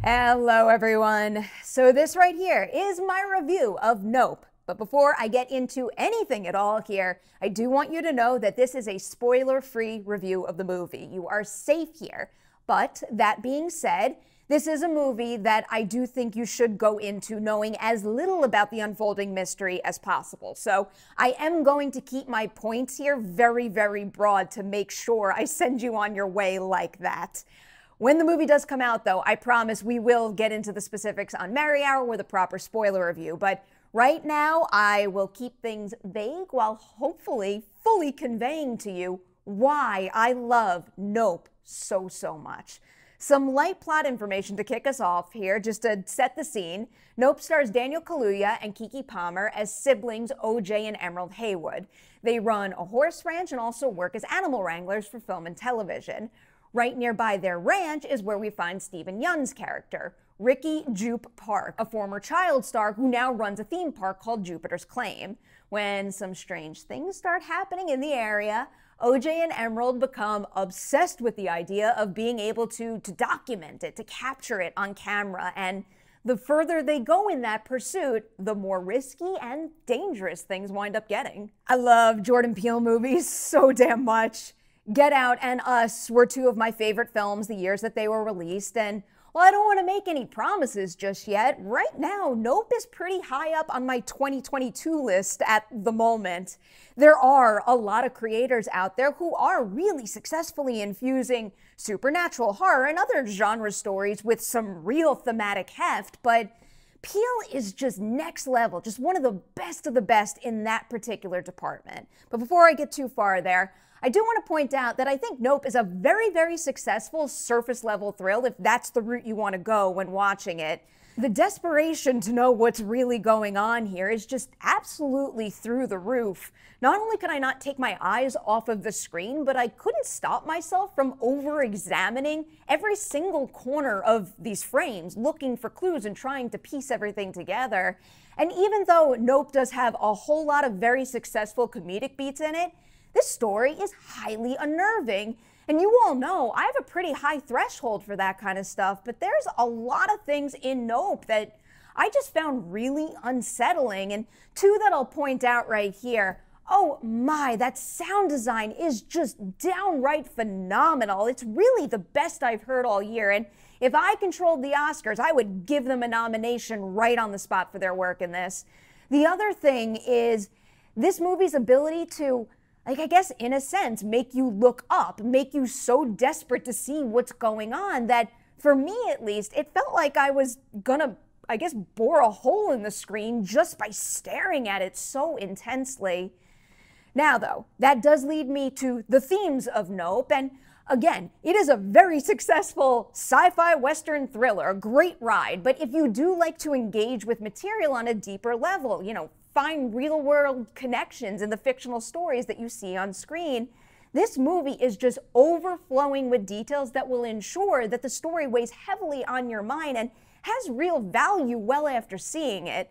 Hello everyone. So this right here is my review of Nope. But before I get into anything at all here, I do want you to know that this is a spoiler-free review of the movie. You are safe here. But that being said, this is a movie that I do think you should go into knowing as little about the unfolding mystery as possible. So I am going to keep my points here very, very broad to make sure I send you on your way like that. When the movie does come out, though, I promise we will get into the specifics on Merry Hour with a proper spoiler review. But right now, I will keep things vague while hopefully fully conveying to you why I love Nope so, so much. Some light plot information to kick us off here, just to set the scene. Nope stars Daniel Kaluuya and Keke Palmer as siblings OJ and Emerald Haywood. They run a horse ranch and also work as animal wranglers for film and television. Right nearby their ranch is where we find Steven Yeun's character, Ricky Jupe Park, a former child star who now runs a theme park called Jupiter's Claim. When some strange things start happening in the area, OJ and Emerald become obsessed with the idea of being able to document it, to capture it on camera, and the further they go in that pursuit, the more risky and dangerous things wind up getting. I love Jordan Peele movies so damn much. Get Out and Us were two of my favorite films the years that they were released, and while I don't want to make any promises just yet, right now, Nope is pretty high up on my 2022 list at the moment. There are a lot of creators out there who are really successfully infusing supernatural horror and other genre stories with some real thematic heft, but Peele is just next level, just one of the best in that particular department. But before I get too far there, I do want to point out that I think Nope is a very, very successful surface-level thrill if that's the route you want to go when watching it. The desperation to know what's really going on here is just absolutely through the roof. Not only could I not take my eyes off of the screen, but I couldn't stop myself from over-examining every single corner of these frames, looking for clues and trying to piece everything together. And even though Nope does have a whole lot of very successful comedic beats in it, this story is highly unnerving. And you all know I have a pretty high threshold for that kind of stuff, but there's a lot of things in Nope that I just found really unsettling, and two that I'll point out right here. Oh my, that sound design is just downright phenomenal. It's really the best I've heard all year, and if I controlled the Oscars, I would give them a nomination right on the spot for their work in this. The other thing is this movie's ability to, I guess, in a sense, make you look up, make you so desperate to see what's going on that, for me at least, it felt like I was gonna, bore a hole in the screen just by staring at it so intensely. Now, though, that does lead me to the themes of Nope, and again, it is a very successful sci-fi western thriller, a great ride, but if you do like to engage with material on a deeper level, find real-world connections in the fictional stories that you see on screen, this movie is just overflowing with details that will ensure that the story weighs heavily on your mind and has real value well after seeing it.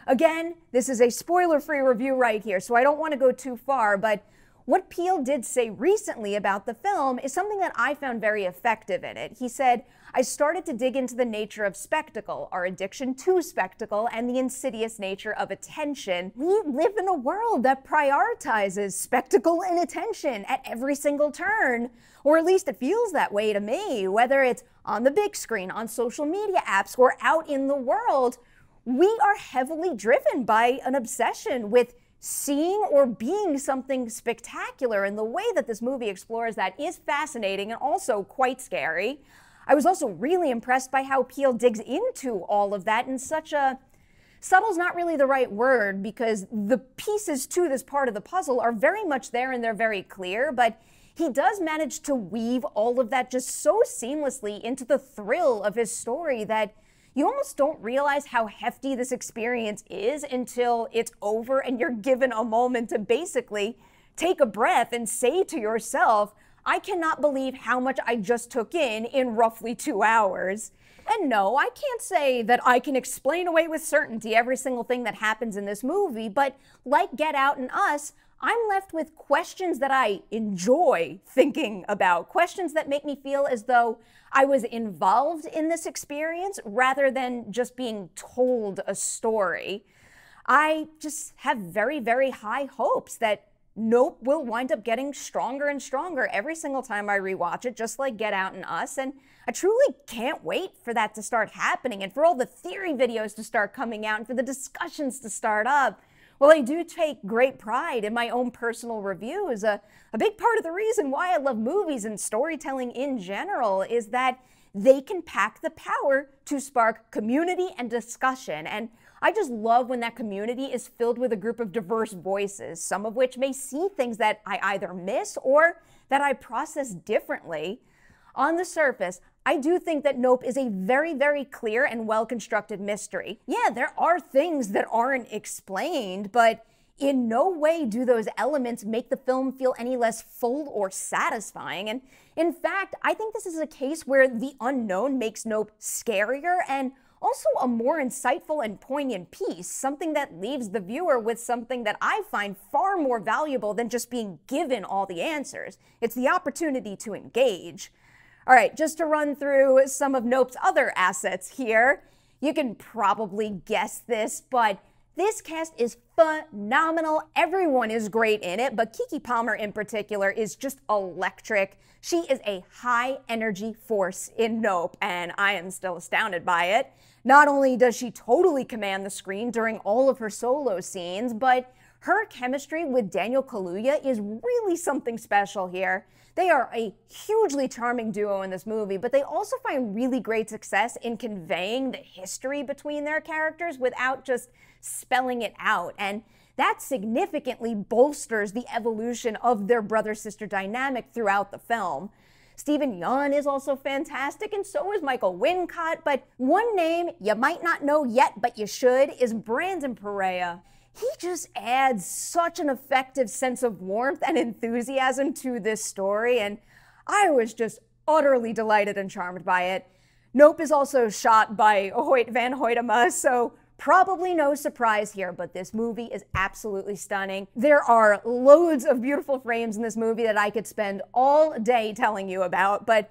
Again, this is a spoiler-free review right here, so I don't want to go too far, but what Peele did say recently about the film is something that I found very effective in it. He said, "I started to dig into the nature of spectacle, our addiction to spectacle, and the insidious nature of attention. We live in a world that prioritizes spectacle and attention at every single turn. Or at least it feels that way to me, whether it's on the big screen, on social media apps, or out in the world. We are heavily driven by an obsession with seeing or being something spectacular, and the way that this movie explores that is fascinating and also quite scary. I was also really impressed by how Peele digs into all of that in such a... subtle's not really the right word, because the pieces to this part of the puzzle are very much there and they're very clear, but he does manage to weave all of that just so seamlessly into the thrill of his story that you almost don't realize how hefty this experience is until it's over and you're given a moment to basically take a breath and say to yourself, I cannot believe how much I just took in roughly 2 hours. And no, I can't say that I can explain away with certainty every single thing that happens in this movie, but like Get Out and Us, I'm left with questions that I enjoy thinking about, questions that make me feel as though I was involved in this experience rather than just being told a story. I just have very, very high hopes that Nope will wind up getting stronger and stronger every single time I rewatch it, just like Get Out and Us, and I truly can't wait for that to start happening and for all the theory videos to start coming out and for the discussions to start up. While I do take great pride in my own personal reviews, a big part of the reason why I love movies and storytelling in general is that they can pack the power to spark community and discussion, and I just love when that community is filled with a group of diverse voices, some of which may see things that I either miss or that I process differently. On the surface, I do think that Nope is a very, very clear and well-constructed mystery. Yeah, there are things that aren't explained, but in no way do those elements make the film feel any less full or satisfying. And in fact, I think this is a case where the unknown makes Nope scarier and also a more insightful and poignant piece, something that leaves the viewer with something that I find far more valuable than just being given all the answers. It's the opportunity to engage. All right, just to run through some of Nope's other assets here. You can probably guess this, but this cast is phenomenal. Everyone is great in it, but Keke Palmer in particular is just electric. She is a high energy force in Nope, and I am still astounded by it. Not only does she totally command the screen during all of her solo scenes, but her chemistry with Daniel Kaluuya is really something special here. They are a hugely charming duo in this movie, but they also find really great success in conveying the history between their characters without just spelling it out, and that significantly bolsters the evolution of their brother-sister dynamic throughout the film. Steven Yeun is also fantastic, and so is Michael Wincott, but one name you might not know yet, but you should, is Brandon Perea. He just adds such an effective sense of warmth and enthusiasm to this story, and I was just utterly delighted and charmed by it. Nope is also shot by Hoyt van Hoytema, so probably no surprise here, but this movie is absolutely stunning. There are loads of beautiful frames in this movie that I could spend all day telling you about, but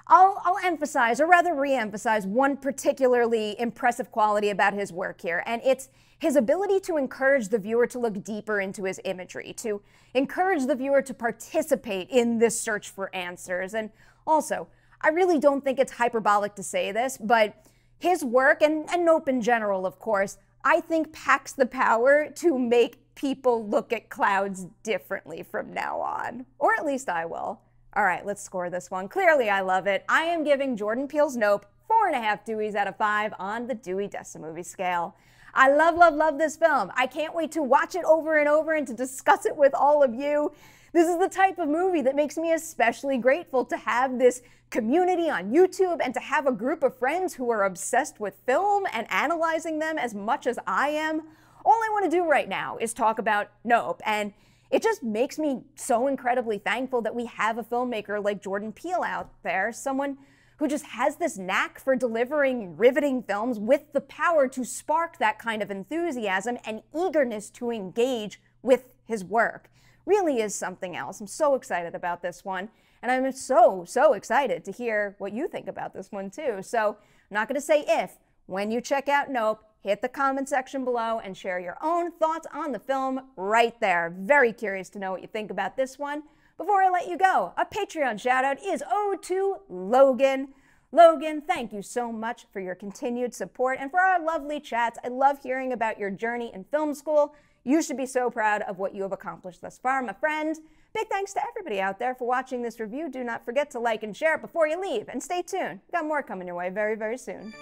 I'll emphasize, or rather re-emphasize, one particularly impressive quality about his work here, and it's his ability to encourage the viewer to look deeper into his imagery, to encourage the viewer to participate in this search for answers. And also, I really don't think it's hyperbolic to say this, but his work, and Nope in general, of course, I think packs the power to make people look at clouds differently from now on. Or at least I will. All right, let's score this one. Clearly, I love it. I am giving Jordan Peele's Nope 4.5 Deweys out of 5 on the Dewey Decimovie scale. I love, love, love this film. I can't wait to watch it over and over and to discuss it with all of you. This is the type of movie that makes me especially grateful to have this community on YouTube and to have a group of friends who are obsessed with film and analyzing them as much as I am. All I want to do right now is talk about Nope, and it just makes me so incredibly thankful that we have a filmmaker like Jordan Peele out there, someone who just has this knack for delivering riveting films with the power to spark that kind of enthusiasm and eagerness to engage with his work. Really is something else. I'm so excited about this one, and I'm so excited to hear what you think about this one too. So I'm not going to say if. When you check out Nope, hit the comment section below and share your own thoughts on the film right there. Very curious to know what you think about this one. Before I let you go, a Patreon shout out is owed to Logan. Logan, thank you so much for your continued support and for our lovely chats. I love hearing about your journey in film school. You should be so proud of what you have accomplished thus far, my friend. Big thanks to everybody out there for watching this review. Do not forget to like and share before you leave, and stay tuned. We've got more coming your way very, very soon.